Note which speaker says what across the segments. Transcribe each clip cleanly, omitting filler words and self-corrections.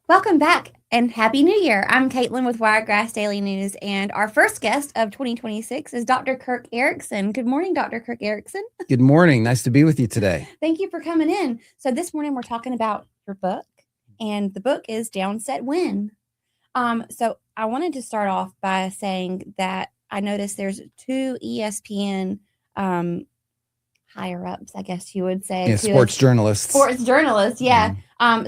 Speaker 1: Welcome back and Happy New Year. I'm Caitlin with Wiregrass Daily News, and our first guest of 2026 is Dr. Kirk Erickson. Good morning, Dr. Kirk Erickson.
Speaker 2: Good morning. Nice to be with you today.
Speaker 1: Thank you for coming in. So this morning we're talking about your book, and the book is Down, Set, Win. So I wanted to start off by saying that I noticed there's two ESPN higher ups, I guess you would say.
Speaker 2: Yeah, sports journalists.
Speaker 1: Sports journalists, yeah.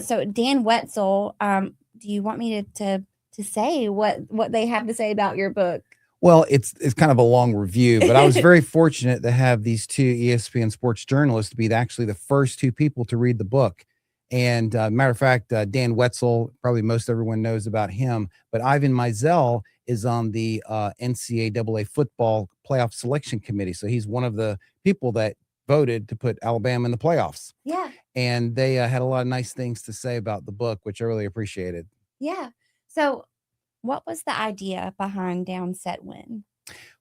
Speaker 1: So Dan Wetzel, do you want me to say what they have to say about your book?
Speaker 2: Well, it's kind of a long review, but I was very fortunate to have these two ESPN sports journalists be actually the first two people to read the book. And matter of fact, Dan Wetzel, probably most everyone knows about him, but Ivan Maisel is on the NCAA football playoff selection committee. So he's one of the people that voted to put Alabama in the playoffs.
Speaker 1: Yeah.
Speaker 2: And they had a lot of nice things to say about the book, which I really appreciated.
Speaker 1: Yeah. So what was the idea behind Down, Set, Win?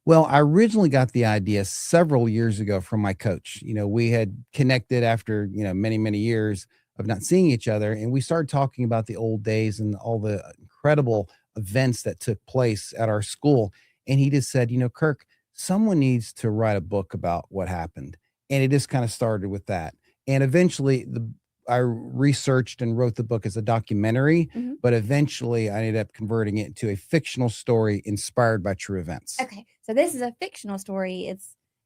Speaker 2: Well, I originally got the idea several years ago from my coach. We had connected after, many, many years of not seeing each other. And we started talking about the old days and all the incredible events that took place at our school. And he just said, Kirk, someone needs to write a book about what happened. And it just kind of started with that. And eventually I researched and wrote the book as a documentary, but eventually I ended up converting it into a fictional story inspired by true events.
Speaker 1: Okay. So this is a fictional story.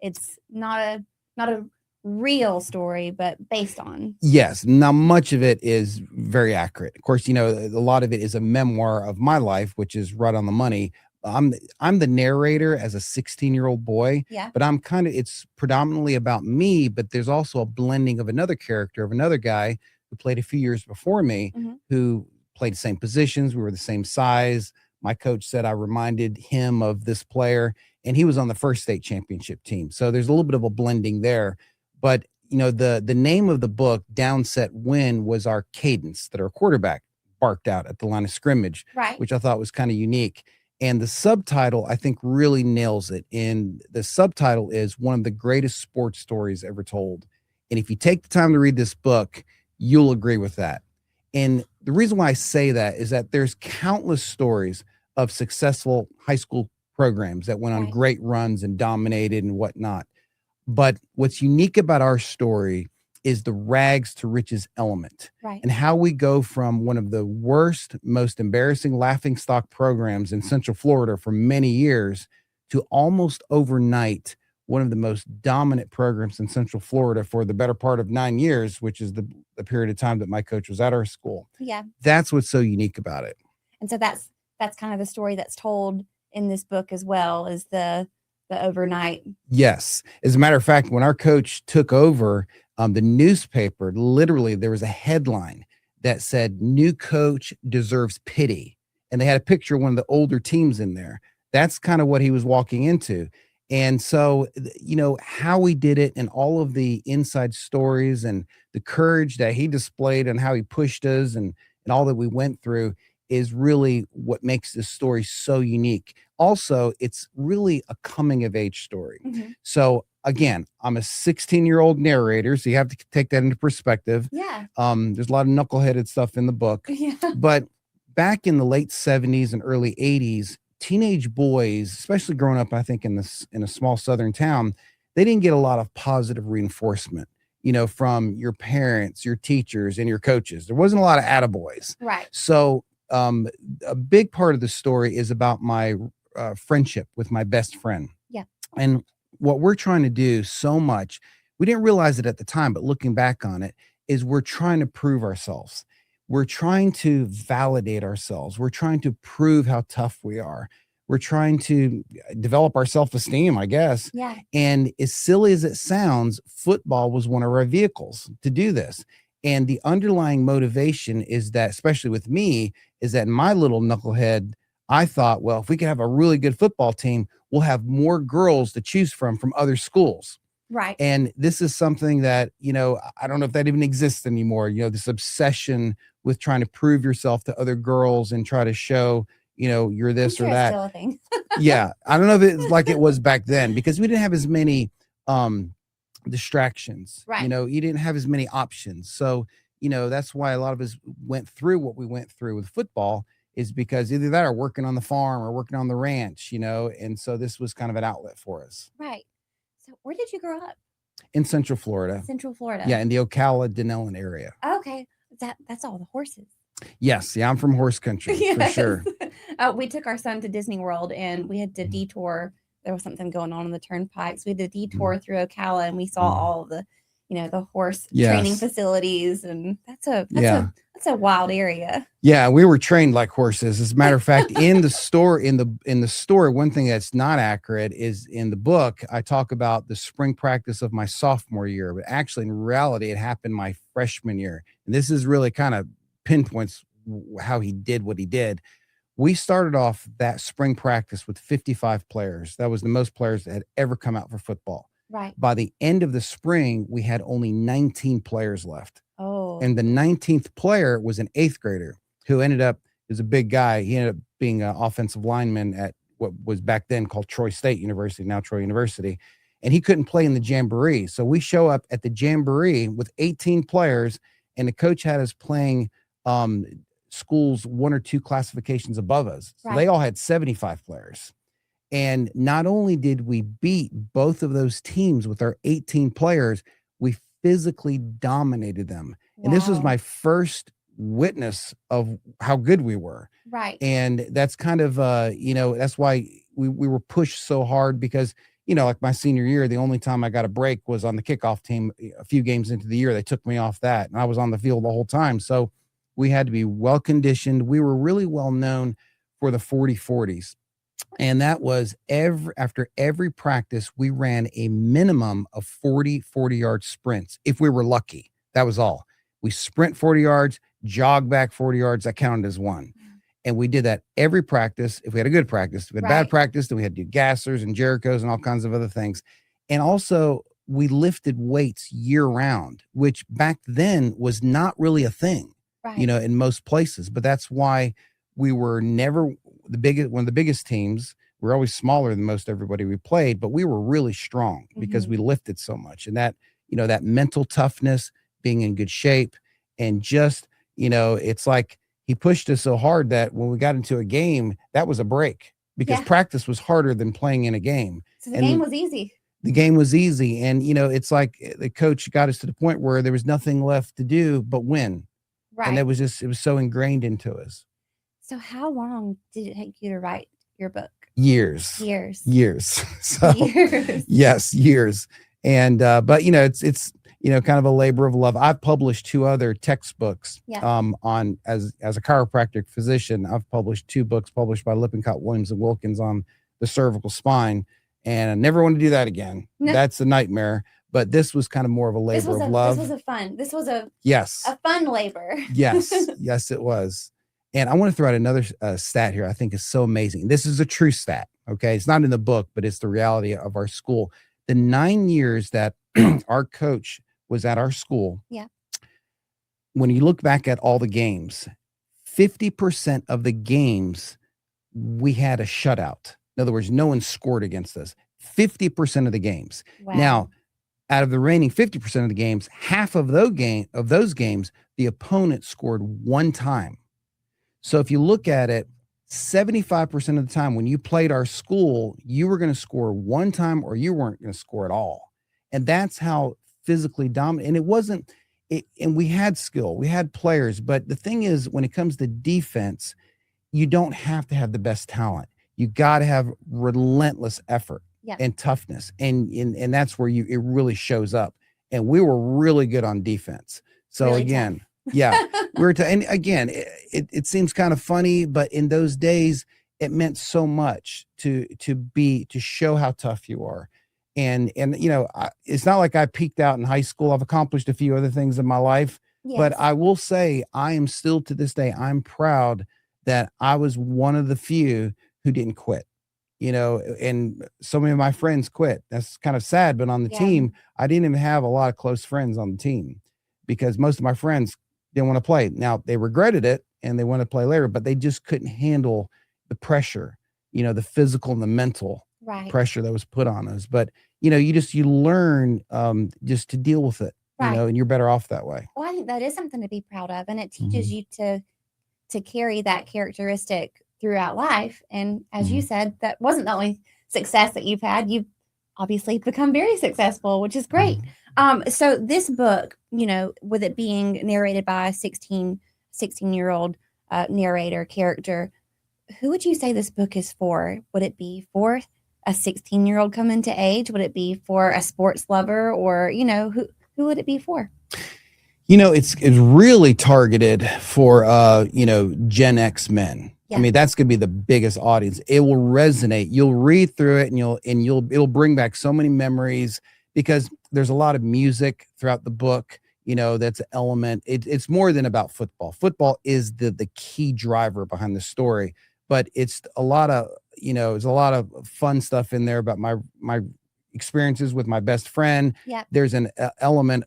Speaker 1: It's not a real story, but based on.
Speaker 2: Yes. Now, much of it is very accurate. Of course, a lot of it is a memoir of my life, which is right on the money. I'm the narrator as a 16-year-old boy,
Speaker 1: Yeah.
Speaker 2: but it's predominantly about me, but there's also a blending of another character of another guy who played a few years before me, who played the same positions. We were the same size. My coach said I reminded him of this player, and he was on the first state championship team. So there's a little bit of a blending there. But, the name of the book, Down, Set, Win, was our cadence that our quarterback barked out at the line of scrimmage,
Speaker 1: Right.
Speaker 2: which I thought was kind of unique. And the subtitle, I think, really nails it. And the subtitle is one of the greatest sports stories ever told. And if you take the time to read this book, you'll agree with that. And the reason why I say that is that there's countless stories of successful high school programs that went on great runs and dominated and whatnot. But what's unique about our story is the rags to riches element, and how we go from one of the worst, most embarrassing laughingstock programs in Central Florida for many years to almost overnight one of the most dominant programs in Central Florida for the better part of 9 years, which is the period of time that my coach was at our school.
Speaker 1: Yeah.
Speaker 2: That's what's so unique about it.
Speaker 1: And so that's kind of the story that's told in this book as well, as the overnight.
Speaker 2: Yes. As a matter of fact, when our coach took over, the newspaper, literally, there was a headline that said, "New coach deserves pity." And they had a picture of one of the older teams in there. That's kind of what he was walking into. And so, how we did it and all of the inside stories and the courage that he displayed and how he pushed us and all that we went through is really what makes this story so unique. Also, it's really a coming of age story. So again, I'm a 16-year-old narrator, so you have to take that into perspective.
Speaker 1: Yeah.
Speaker 2: There's a lot of knuckleheaded stuff in the book.
Speaker 1: Yeah.
Speaker 2: But back in the late 70s and early 80s, teenage boys, especially growing up, I think in a small southern town, they didn't get a lot of positive reinforcement, from your parents, your teachers, and your coaches. There wasn't a lot of attaboys.
Speaker 1: Right.
Speaker 2: So a big part of the story is about my friendship with my best friend.
Speaker 1: Yeah.
Speaker 2: And what we're trying to do so much, we didn't realize it at the time, but looking back on it, is we're trying to prove ourselves. We're trying to validate ourselves. We're trying to prove how tough we are. We're trying to develop our self-esteem, I guess.
Speaker 1: Yeah.
Speaker 2: And as silly as it sounds, football was one of our vehicles to do this. And the underlying motivation is that, especially with me, is that my little knucklehead, I thought, well, if we could have a really good football team, we'll have more girls to choose from other schools.
Speaker 1: Right.
Speaker 2: And this is something that, I don't know if that even exists anymore, this obsession with trying to prove yourself to other girls and try to show, you're this or that.
Speaker 1: Still a thing.
Speaker 2: Yeah. I don't know if it's like it was back then, because we didn't have as many distractions.
Speaker 1: Right.
Speaker 2: You didn't have as many options. So that's why a lot of us went through what we went through with football, is because either that or working on the farm or working on the ranch, and so this was kind of an outlet for us.
Speaker 1: Right. So where did you grow up?
Speaker 2: In Central Florida.
Speaker 1: Central Florida.
Speaker 2: Yeah, in the Ocala, Denellen area.
Speaker 1: Okay. That's all the horses.
Speaker 2: Yes. Yeah, I'm from horse country for sure.
Speaker 1: We took our son to Disney World and we had to detour. There was something going on the turnpikes. We had to detour through Ocala and we saw all of the, the horse training facilities, and that's a wild area.
Speaker 2: Yeah, we were trained like horses. As a matter of fact, in the store, one thing that's not accurate is in the book, I talk about the spring practice of my sophomore year, but actually in reality, it happened my freshman year. And this is really kind of pinpoints how he did what he did. We started off that spring practice with 55 players. That was the most players that had ever come out for football.
Speaker 1: Right.
Speaker 2: By the end of the spring, we had only 19 players left.
Speaker 1: Oh.
Speaker 2: And the 19th player was an 8th grader who is a big guy. He ended up being an offensive lineman at what was back then called Troy State University, now Troy University. And he couldn't play in the jamboree. So we show up at the jamboree with 18 players, and the coach had us playing schools 1 or 2 classifications above us. So they all had 75 players. And not only did we beat both of those teams with our 18 players, we physically dominated them. Wow. And this was my first witness of how good we were.
Speaker 1: Right.
Speaker 2: And that's kind of, that's why we were pushed so hard, because, like my senior year, the only time I got a break was on the kickoff team. A few games into the year, they took me off that, and I was on the field the whole time. So we had to be well conditioned. We were really well known for the 40-40s. And that was after every practice, we ran a minimum of 40-yard sprints. If we were lucky, that was all. We sprint 40 yards, jog back 40 yards. That counted as one. And we did that every practice. If we had a good practice, if we had bad practice, then we had to do gassers and Jerichos and all kinds of other things. And also we lifted weights year round, which back then was not really a thing, in most places. But that's why we were never one of the biggest teams. We're always smaller than most everybody we played, but we were really strong because we lifted so much. And that, that mental toughness, being in good shape, and just, it's like he pushed us so hard that when we got into a game, that was a break, because practice was harder than playing in a game.
Speaker 1: So the game was easy.
Speaker 2: The game was easy. And, it's like the coach got us to the point where there was nothing left to do but win. Right. And it was so ingrained into us.
Speaker 1: So how long did it take you to write your book?
Speaker 2: Years. So
Speaker 1: Years.
Speaker 2: Yes, years. And, but it's, kind of a labor of love. I've published 2 other textbooks, on as a chiropractic physician. I've published 2 books published by Lippincott, Williams and Wilkins on the cervical spine. And I never want to do that again. No. That's a nightmare. But this was kind of more of a labor of love.
Speaker 1: This was a fun labor.
Speaker 2: Yes, it was. And I want to throw out another stat here I think is so amazing. This is a true stat, okay? It's not in the book, but it's the reality of our school. The 9 years that our coach was at our school, when you look back at all the games, 50% of the games, we had a shutout. In other words, no one scored against us. 50% of the games. Wow. Now, out of the remaining 50% of the games, half of those games, the opponent scored 1 time. So if you look at it, 75% of the time when you played our school, you were going to score 1 time or you weren't going to score at all. And that's how physically dominant. And it wasn't, and we had skill, we had players. But the thing is, when it comes to defense, you don't have to have the best talent. You got to have relentless effort and toughness. And that's where it really shows up. And we were really good on defense. So really again, tough. And again, it seems kind of funny, but in those days, it meant so much to show how tough you are. And it's not like I peaked out in high school. I've accomplished a few other things in my life, but I will say I am still to this day, I'm proud that I was one of the few who didn't quit, and so many of my friends quit. That's kind of sad, but on the team, I didn't even have a lot of close friends on the team because most of my friends didn't want to play. Now they regretted it and they want to play later, but they just couldn't handle the pressure, the physical and the mental pressure that was put on us. But, you learn just to deal with it
Speaker 1: Right.
Speaker 2: and you're better off that way.
Speaker 1: Well, I think that is something to be proud of, and it teaches
Speaker 2: Mhm.
Speaker 1: you to carry that characteristic throughout life. And as you
Speaker 2: Mhm.
Speaker 1: said, that wasn't the only success that you've had. You've obviously become very successful, which is great.
Speaker 2: Mhm.
Speaker 1: So this book, with it being narrated by a 16-year-old narrator character, who would you say this book is for? Would it be for a 16-year-old coming to age? Would it be for a sports lover, or who would it be for?
Speaker 2: It's really targeted for Gen X men. I
Speaker 1: Yeah.
Speaker 2: mean, that's going to be the biggest audience. It will resonate. You'll read through it, and it'll bring back so many memories, because there's a lot of music throughout the book. That's an element. It's more than about football. Football is the key driver behind the story, but it's a lot of there's a lot of fun stuff in there about my experiences with my best friend.
Speaker 1: Yeah.
Speaker 2: There's an element.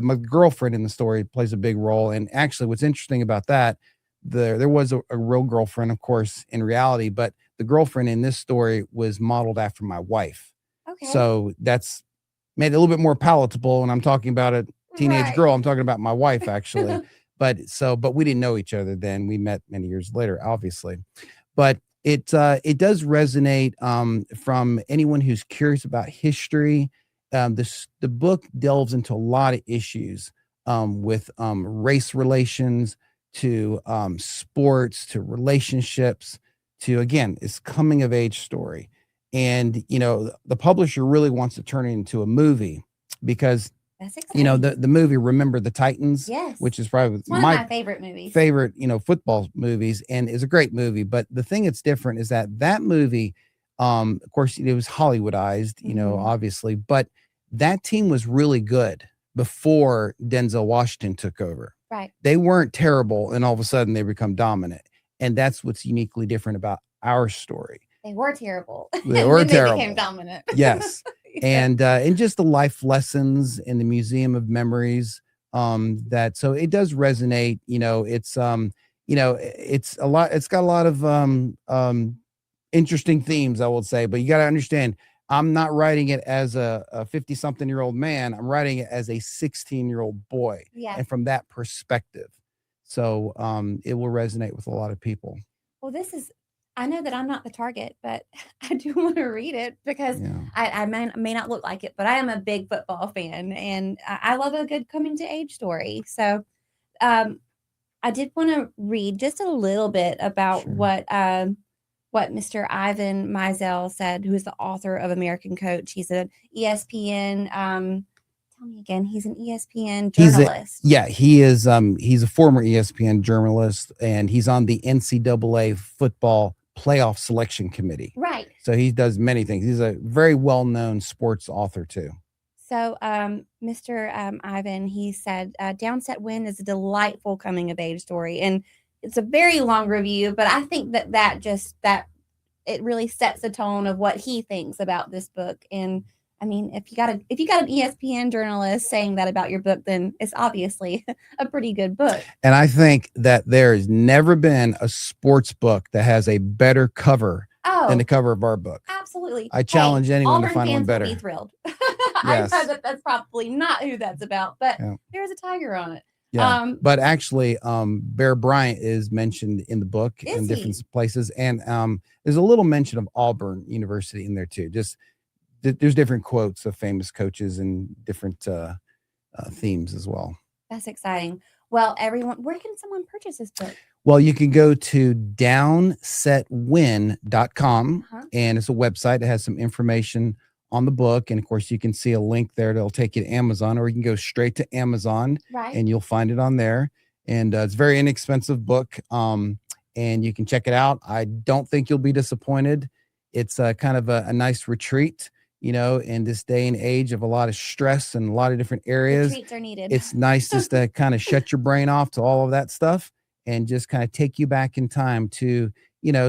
Speaker 2: My girlfriend in the story plays a big role, and actually, what's interesting about that, there was a real girlfriend, of course, in reality, but the girlfriend in this story was modeled after my wife.
Speaker 1: Okay.
Speaker 2: So that's made it a little bit more palatable. When I'm talking about a teenage
Speaker 1: Right.
Speaker 2: girl, I'm talking about my wife, actually. But we didn't know each other then. We met many years later, obviously. But it does resonate from anyone who's curious about history. The book delves into a lot of issues, with race relations, to sports, to relationships, to, again, it's coming of age story. And the publisher really wants to turn it into a movie, because
Speaker 1: That's exciting.
Speaker 2: the movie Remember the Titans,
Speaker 1: Yes.
Speaker 2: which is probably
Speaker 1: It's one of my favorite movies.
Speaker 2: favorite football movies, and is a great movie. But the thing that's different is that movie, of course, it was Hollywoodized,
Speaker 1: Mhm.
Speaker 2: obviously, but that team was really good before Denzel Washington took over.
Speaker 1: Right.
Speaker 2: They weren't terrible, and all of a sudden they become dominant, and that's what's uniquely different about our story.
Speaker 1: They were terrible.
Speaker 2: They
Speaker 1: And
Speaker 2: were
Speaker 1: then they became
Speaker 2: terrible.
Speaker 1: dominant.
Speaker 2: Yes.
Speaker 1: Yeah.
Speaker 2: And just the life lessons in the Museum of Memories, that so it does resonate. It's a lot. It's got a lot of interesting themes, I would say, but you got to understand, I'm not writing it as a 50-something-year-old man. I'm writing it as a 16-year-old boy,
Speaker 1: Yeah.
Speaker 2: and from that perspective. So it will resonate with a lot of people.
Speaker 1: Well, I know that I'm not the target, but I do want to read it, because
Speaker 2: Yeah.
Speaker 1: I may not look like it, but I am a big football fan, and I love a good coming to age story. So I did want to read just a little bit about
Speaker 2: Sure.
Speaker 1: what Mr. Ivan Maisel said, who is the author of American Coach. He's an ESPN. Tell me again. He's an ESPN journalist.
Speaker 2: He is. He's a former ESPN journalist, and he's on the NCAA football playoff selection committee.
Speaker 1: Right.
Speaker 2: So he does many things. He's a very well-known sports author too.
Speaker 1: So, Mr. Ivan, he said, Downset Win is a delightful coming of age story. And it's a very long review, but I think that it really sets the tone of what he thinks about this book. And I mean, if you got an ESPN journalist saying that about your book, then it's obviously a pretty good book.
Speaker 2: And I think that there has never been a sports book that has a better cover than the cover of our book.
Speaker 1: Absolutely.
Speaker 2: I challenge anyone
Speaker 1: Auburn
Speaker 2: to find one
Speaker 1: fans
Speaker 2: better.
Speaker 1: Will be thrilled.
Speaker 2: Yes.
Speaker 1: I know that that's probably not who that's about, but there's a tiger on it.
Speaker 2: Yeah. But actually, Bear Bryant is mentioned in the book in different places. And there's a little mention of Auburn University in there too. Just there's different quotes of famous coaches and different themes as well.
Speaker 1: That's exciting. Well, everyone, where can someone purchase this book?
Speaker 2: Well, you can go to downsetwin.com, and it's a website that has some information on the book. And of course, you can see a link there that'll take you to Amazon, or you can go straight to Amazon, and you'll find it on there. And it's a very inexpensive book, and you can check it out. I don't think you'll be disappointed. It's kind of a nice retreat, in this day and age of a lot of stress and a lot of different areas.
Speaker 1: Retreats are needed.
Speaker 2: It's nice just to kind of shut your brain off to all of that stuff, and just kind of take you back in time to,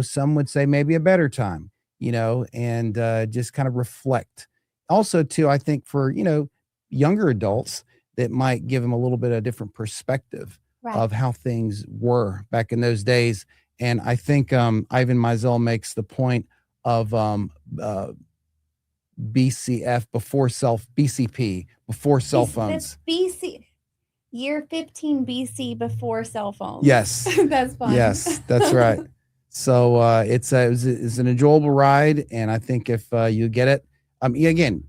Speaker 2: some would say maybe a better time, and just kind of reflect. Also, too, I think for, younger adults, that might give them a little bit of a different perspective of how things were back in those days. And I think Ivan Maisel makes the point of BCF BCP before cell phones.
Speaker 1: BC year 15 BC before cell phones.
Speaker 2: Yes.
Speaker 1: That's fun.
Speaker 2: Yes, that's right. So it's an enjoyable ride, and I think if you get it, again,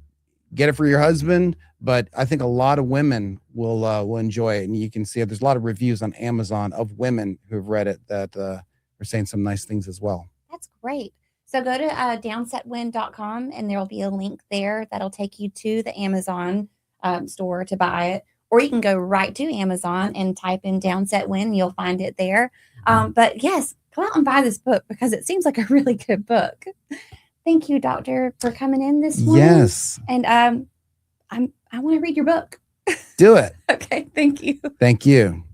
Speaker 2: get it for your husband. But I think a lot of women will enjoy it, and you can see it. There's a lot of reviews on Amazon of women who've read it that are saying some nice things as well.
Speaker 1: That's great. So go to downsetwin.com, and there will be a link there that'll take you to the Amazon store to buy it. Or you can go right to Amazon and type in Downset Win, and you'll find it there. But yes, go out and buy this book because it seems like a really good book. Thank you, Doctor, for coming in this morning.
Speaker 2: Yes.
Speaker 1: And I want to read your book.
Speaker 2: Do it.
Speaker 1: Okay. Thank you.
Speaker 2: Thank you.